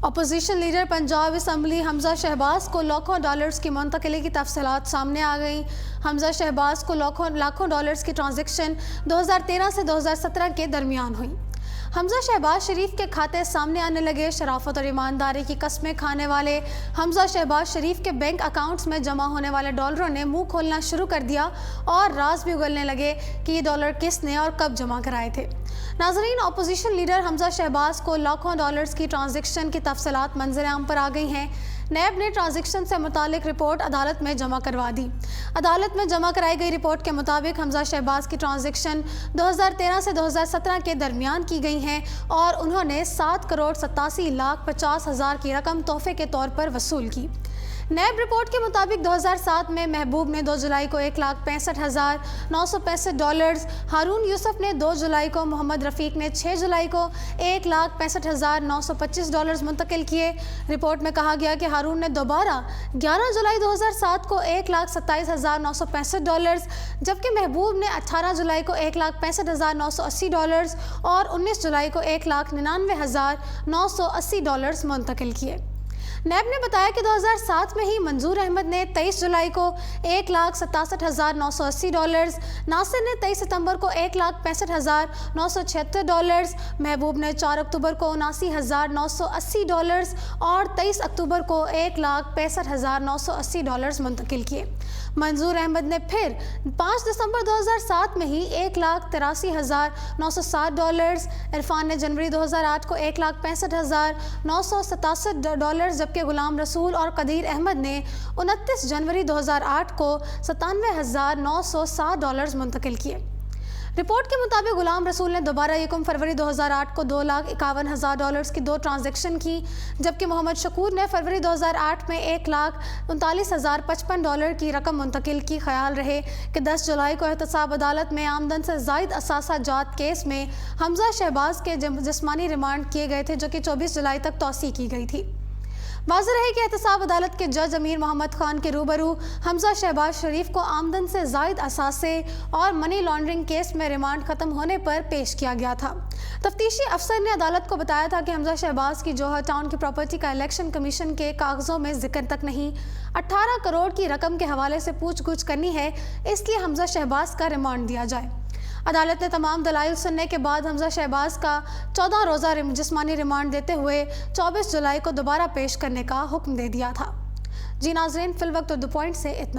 Opposition leader Punjab assembly حمزہ شہباز کو لاکھوں dollars کی منتقلی کی تفصیلات سامنے آ گئیں۔ حمزہ شہباز کو لاکھوں ڈالرز کی ٹرانزیکشن 2013 سے 2017 کے درمیان ہوئی۔ حمزہ شہباز شریف کے کھاتے سامنے آنے لگے۔ شرافت اور ایمانداری کی قسمیں کھانے والے حمزہ شہباز شریف کے بینک اکاؤنٹس میں جمع ہونے والے ڈالروں نے منہ کھولنا شروع کر دیا اور راز بھی اگلنے لگے کہ یہ ڈالر کس نے اور کب جمع کرائے تھے۔ ناظرین، اپوزیشن لیڈر حمزہ شہباز کو لاکھوں ڈالرز کی ٹرانزیکشن کی تفصیلات منظر عام پر آ گئی ہیں۔ نیب نے ٹرانزیکشن سے متعلق رپورٹ عدالت میں جمع کروا دی۔ عدالت میں جمع کرائی گئی رپورٹ کے مطابق حمزہ شہباز کی ٹرانزیکشن 2013 سے 2017 کے درمیان کی گئی ہیں اور انہوں نے 7,87,50,000 کی رقم تحفے کے طور پر وصول کی۔ نیب رپورٹ کے مطابق 2007 میں محبوب نے 2 جولائی کو 1,65,965 ڈالرز، ہارون یوسف نے 2 جولائی کو، محمد رفیق نے 6 جولائی کو 1,65,925 ڈالرز منتقل کیے۔ رپورٹ میں کہا گیا کہ ہارون نے دوبارہ 11 جولائی 2007 کو 1,27,965 ڈالرز، جبکہ محبوب نے 18 جولائی کو 1,65,980 ڈالرز اور 19 جولائی کو 1,99,980 ڈالرز منتقل کیے۔ نیب نے بتایا کہ 2007 میں ہی منظور احمد نے 23 جولائی کو 1,67,980 ڈالرز، ناصر نے 23 ستمبر کو 1,65,976 ڈالرز، محبوب نے 4 اکتوبر کو 79,980 ڈالرز اور 23 اکتوبر کو 1,65,980 ڈالرز منتقل کیے۔ منظور احمد نے پھر 5 دسمبر 2007 میں ہی 1,83,960 ڈالرز، عرفان نے جنوری 2008 کو 1,65,967 ڈالرز، جبکہ غلام رسول اور قدیر احمد نے 29 جنوری 2008 کو 97,960 ڈالرز منتقل کیے۔ رپورٹ کے مطابق غلام رسول نے دوبارہ 1 فروری 2008 کو 2,51,000 ڈالرز کی 2 ٹرانزیکشن کی، جبکہ محمد شکور نے فروری 2008 میں 1,39,055 ڈالر کی رقم منتقل کی۔ خیال رہے کہ 10 جولائی کو احتساب عدالت میں آمدن سے زائد اثاثہ جات کیس میں حمزہ شہباز کے جسمانی ریمانڈ کیے گئے تھے، جو کہ 24 جولائی تک توسیع کی گئی تھی۔ واضح رہے کہ احتساب عدالت کے جج امیر محمد خان کے روبرو حمزہ شہباز شریف کو آمدن سے زائد اثاثے اور منی لانڈرنگ کیس میں ریمانڈ ختم ہونے پر پیش کیا گیا تھا۔ تفتیشی افسر نے عدالت کو بتایا تھا کہ حمزہ شہباز کی جوہر ٹاؤن کی پراپرٹی کا الیکشن کمیشن کے کاغذوں میں ذکر تک نہیں۔ 18 کروڑ کی رقم کے حوالے سے پوچھ گچھ کرنی ہے، اس لیے حمزہ شہباز کا ریمانڈ دیا جائے۔ عدالت نے تمام دلائل سننے کے بعد حمزہ شہباز کا 14 روزہ جسمانی ریمانڈ دیتے ہوئے 24 جولائی کو دوبارہ پیش کرنے کا حکم دے دیا تھا۔ جی ناظرین، فی الوقت اردو پوائنٹ سے اتنا۔